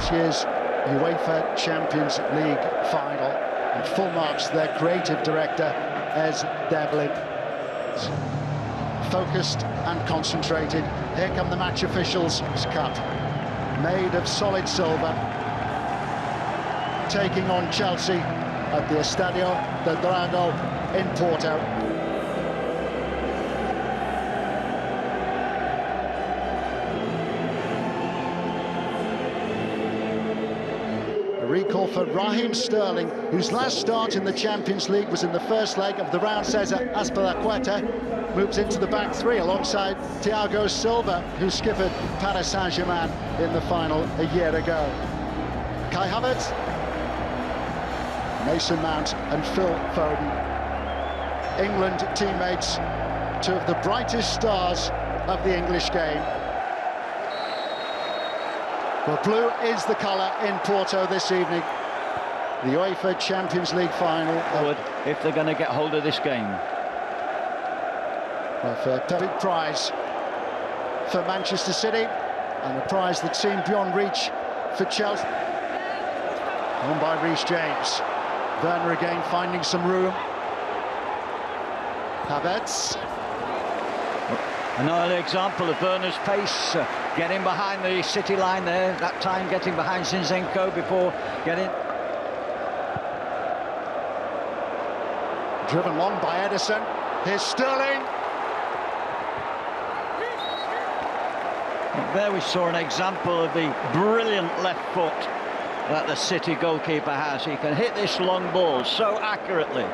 last year's UEFA Champions League final. And full marks to their creative director, Ez Devlin. Focused and concentrated. Here come the match officials. Cup, made of solid silver, taking on Chelsea at the Estádio de Dragão in Porto. A recall for Raheem Sterling, whose last start in the Champions League was in the first leg of the round. Cesar Azpilicueta moves into the back three alongside Thiago Silva, who skippered Paris Saint-Germain in the final a year ago. Kai Havertz, Mason Mount and Phil Foden. England teammates, two of the brightest stars of the English game. Well, blue is the colour in Porto this evening. The UEFA Champions League final. If they're going to get hold of this game. Well, for a big prize for Manchester City, and a prize that seemed beyond reach for Chelsea. On by Reece James. Werner again finding some room. Havertz. Another example of Werner's pace, getting behind the City line there, that time getting behind Zinchenko before getting... Driven long by Ederson. Here's Sterling. There we saw an example of the brilliant left foot that the City goalkeeper has. He can hit this long ball so accurately.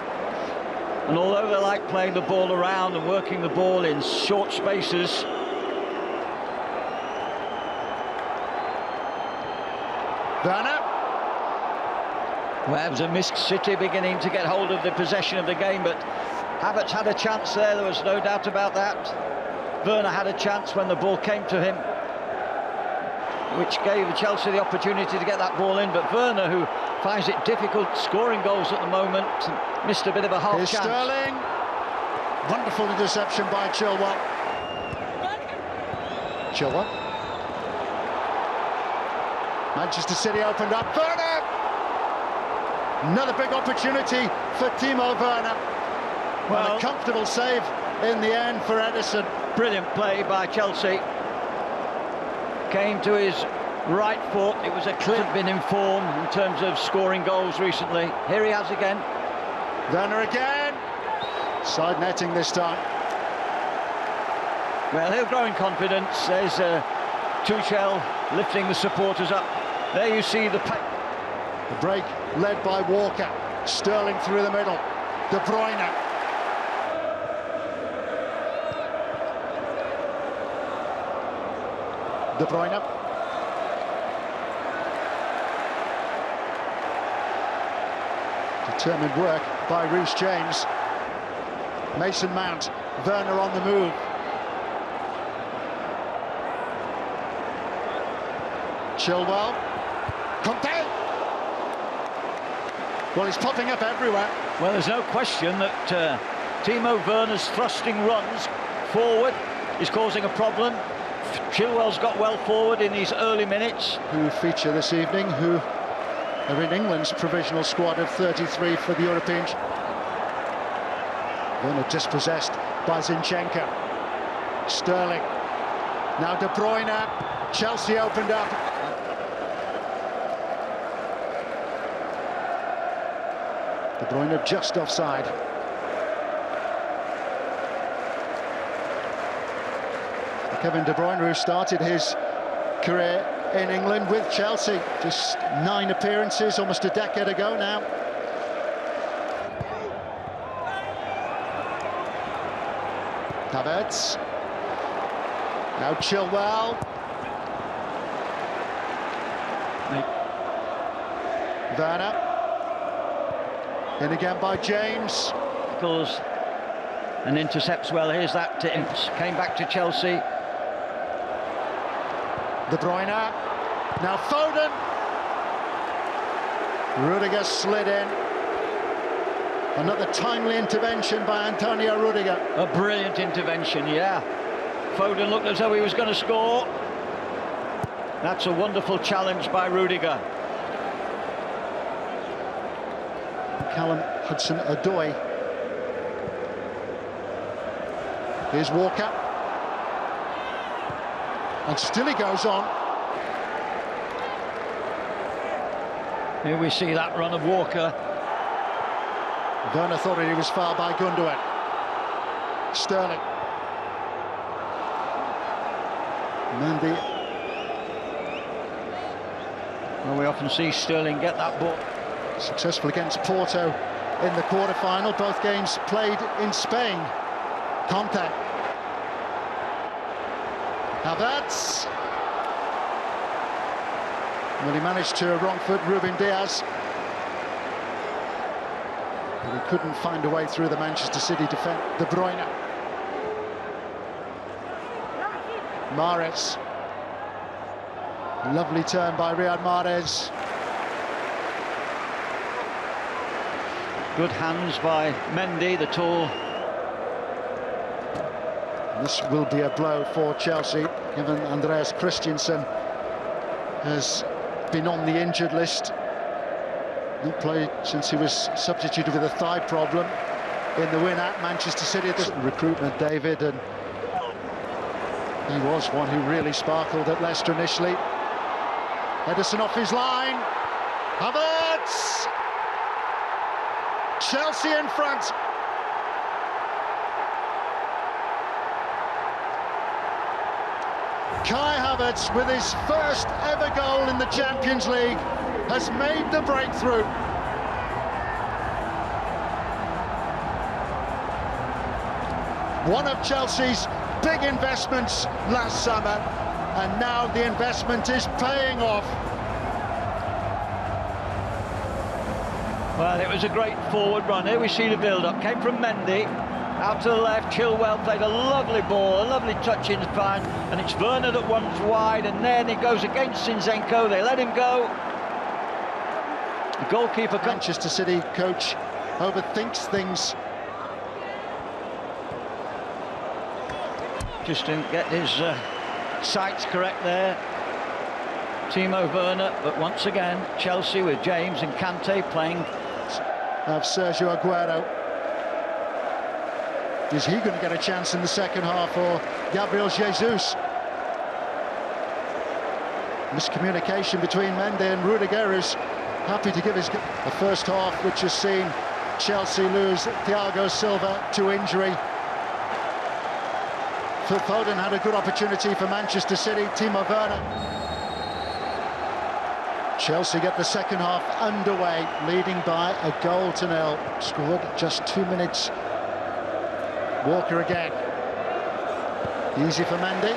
And although they like playing the ball around and working the ball in short spaces, Werner. well, it was a missed. City beginning to get hold of the possession of the game, but Havertz had a chance there was no doubt about that. Werner had a chance when the ball came to him, which gave Chelsea the opportunity to get that ball in, but Werner, who finds it difficult scoring goals at the moment, missed a bit of a half chance. Sterling. Wonderful interception by Chilwell. Chilwell. Manchester City opened up. Werner! Another big opportunity for Timo Werner. Well, and a comfortable save in the end for Ederson. Brilliant play by Chelsea. Came to his right foot. It was a clear been in form in terms of scoring goals recently. Here he has again. Werner again. Side netting this time. Well, he'll grow in confidence. There's Tuchel lifting the supporters up. There you see the break led by Walker. Sterling through the middle. De Bruyne. De Bruyne. Determined work by Reece James. Mason Mount. Werner on the move. Chilwell. Conte. Well, he's popping up everywhere. Well, there's no question that Timo Werner's thrusting runs forward is causing a problem. Chilwell's got well forward in these early minutes. Who feature this evening, who are in England's provisional squad of 33 for the European. Werner dispossessed by Zinchenko. Sterling. Now De Bruyne. Chelsea opened up. De Bruyne just offside. Kevin De Bruyne, who started his career in England with Chelsea, just 9 appearances, almost a decade ago now. Havertz. Now Chilwell. Werner. In again by James. Goes and intercepts well. Here's that. Came back to Chelsea. De Bruyne. Now Foden. Rudiger slid in. Another timely intervention by Antonio Rudiger. A brilliant intervention, yeah. Foden looked as though he was going to score. That's a wonderful challenge by Rudiger. Callum Hudson-Odoi. Here's Walker. And still he goes on. Here we see that run of Walker. Werner thought he was fouled by Gundogan. Sterling. Mendy. Well, we often see Sterling get that ball. Successful against Porto in the quarter-final. Both games played in Spain. Conte. Havertz. Well, he managed to wrong-foot Ruben Diaz. But he couldn't find a way through the Manchester City defence. De Bruyne. Mahrez. Lovely turn by Riyad Mahrez. Good hands by Mendy, the tall. This will be a blow for Chelsea, given Andreas Christensen has been on the injured list. Not played since he was substituted with a thigh problem in the win at Manchester City. This recruitment, David, and he was one who really sparkled at Leicester initially. Ederson off his line. Havertz! Chelsea in front. Kai Havertz, with his first ever goal in the Champions League, has made the breakthrough. One of Chelsea's big investments last summer, and now the investment is paying off. Well, it was a great forward run. Here we see the build-up. Came from Mendy, out to the left. Chilwell played a lovely ball, a lovely touch in behind, and it's Werner that runs wide, and then he goes against Zinchenko. They let him go. The goalkeeper... Manchester City coach overthinks things. Just didn't get his sights correct there. Timo Werner, but once again, Chelsea with James and Kante playing... Of Sergio Aguero. Is he going to get a chance in the second half, or Gabriel Jesus? Miscommunication between Mendy and Rudiger, is happy to give his... The first half, which has seen Chelsea lose Thiago Silva to injury. Phil Foden had a good opportunity for Manchester City. Timo Werner. Chelsea get the second half underway, leading by a goal to nil. Scored just 2 minutes. Walker again. Easy for Mendy.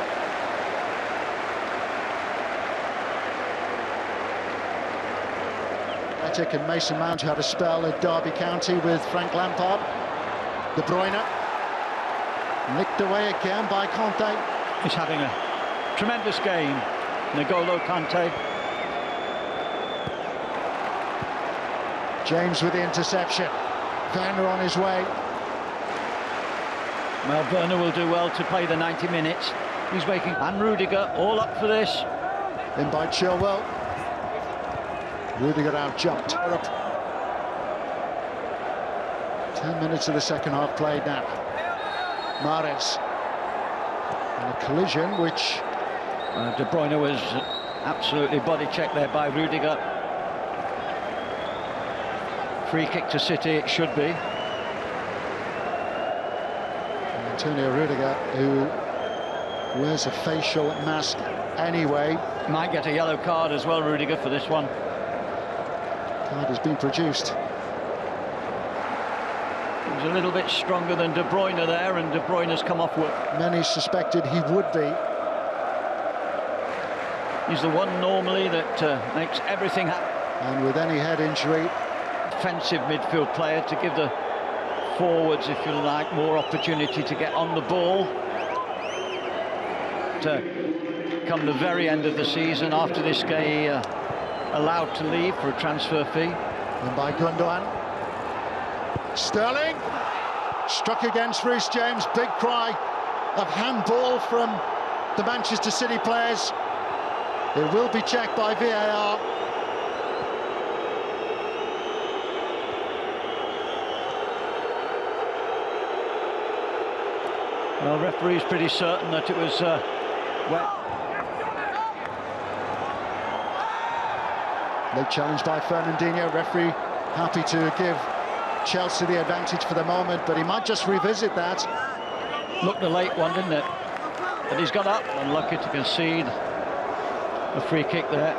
Athletic and Mason Mount had a spell at Derby County with Frank Lampard. De Bruyne. Nicked away again by Conte. He's having a tremendous game, N'Golo Kante. James with the interception. Werner on his way. Well, Werner will do well to play the 90 minutes. He's making... And Rudiger, all up for this. In by Chilwell. Rudiger out jumped. 10 minutes of the second half played now. Mahrez. And a collision which... De Bruyne was absolutely body checked there by Rudiger. Free kick to City, it should be. Antonio Rudiger, who wears a facial mask anyway. Might get a yellow card as well, Rudiger, for this one. Card has been produced. He was a little bit stronger than De Bruyne there, and De Bruyne's come off with... Many suspected he would be. He's the one normally that makes everything happen. And with any head injury... Defensive midfield player to give the forwards, if you like, more opportunity to get on the ball. To come the very end of the season, after this guy allowed to leave for a transfer fee. And by Gundogan. Sterling struck against Reece James. Big cry of handball from the Manchester City players. It will be checked by VAR. Well, referee's pretty certain that it was well. Late challenge by Fernandinho. Referee happy to give Chelsea the advantage for the moment, but he might just revisit that. Looked a late one, didn't it? But he's got up, unlucky to concede a free kick there.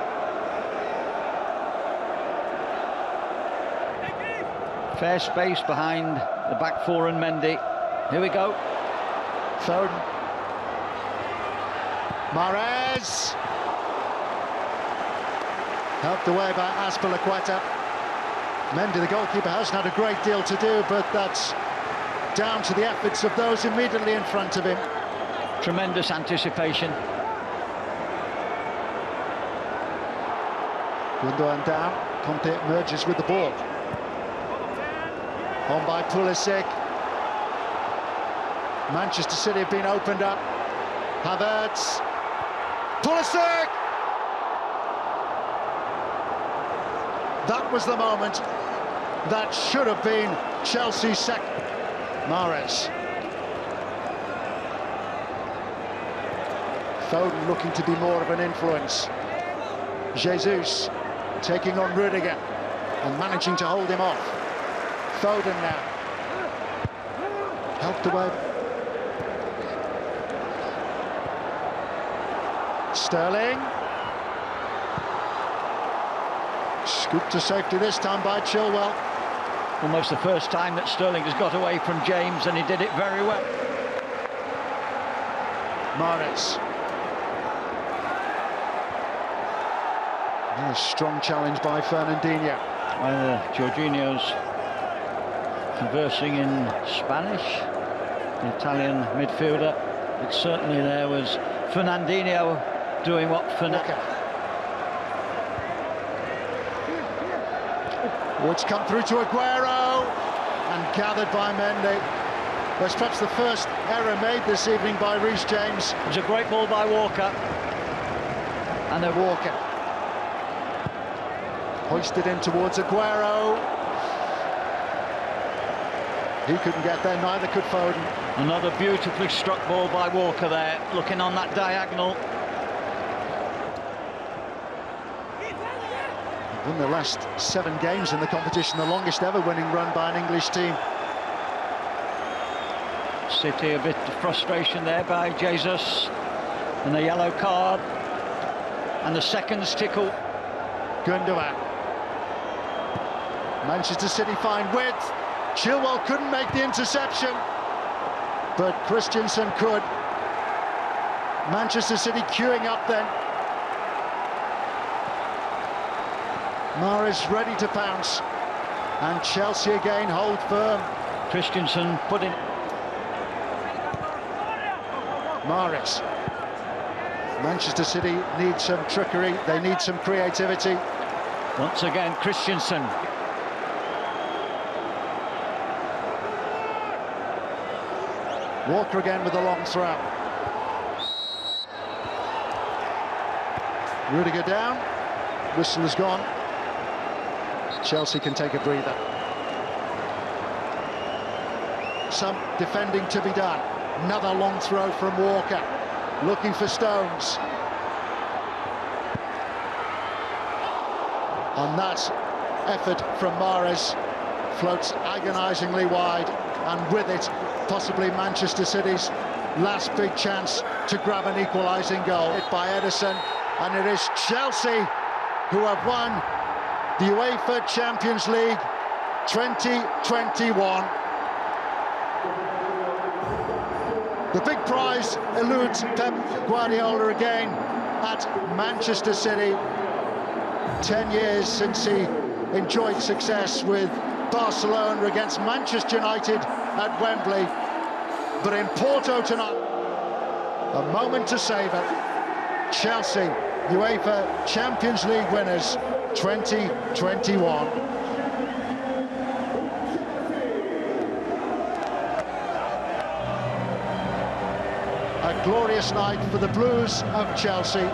Fair space behind the back four and Mendy. Here we go. Foden. Mahrez. Helped away by Azpilicueta. Mendy, the goalkeeper, hasn't had a great deal to do, but that's down to the efforts of those immediately in front of him. Tremendous anticipation. Gundogan down. Conte merges with the ball. On by Pulisic. Manchester City have been opened up. Havertz. Pulisic! That was the moment that should have been Chelsea's second. Mahrez. Foden looking to be more of an influence. Jesus taking on Rudiger and managing to hold him off. Foden now. Helped away. Sterling. Scooped to safety this time by Chilwell. Almost the first time that Sterling has got away from James, and he did it very well. Mahrez. A strong challenge by Fernandinho. Jorginho's conversing in Spanish, the Italian midfielder. But certainly there was Fernandinho doing what Fernandinho. Oh, it's come through to Aguero and gathered by Mendy. That's perhaps the first error made this evening by Reece James. It was a great ball by Walker. And then Walker. Hoisted in towards Aguero. He couldn't get there, neither could Foden. Another beautifully struck ball by Walker there, looking on that diagonal. Won the last 7 games in the competition, the longest ever winning run by an English team. City a bit of frustration there by Jesus, and a yellow card, and the seconds tickle. Gundogan. Manchester City find width. Chilwell couldn't make the interception, but Christensen could. Manchester City queuing up then. Mahrez ready to pounce, and Chelsea again hold firm. Christensen put in. Mahrez. Manchester City need some trickery, they need some creativity. Once again, Christensen. Walker again with a long throw. Rudiger down. Whistle is gone. Chelsea can take a breather. Some defending to be done. Another long throw from Walker. Looking for Stones. And that effort from Mahrez floats agonisingly wide, and with it, possibly Manchester City's last big chance to grab an equalising goal. Hit by Edison, and it is Chelsea who have won the UEFA Champions League 2021. The big prize eludes Pep Guardiola again at Manchester City. 10 years since he enjoyed success with Barcelona against Manchester United at Wembley. But in Porto tonight, a moment to savour. Chelsea, UEFA Champions League winners 2021. A glorious night for the Blues of Chelsea.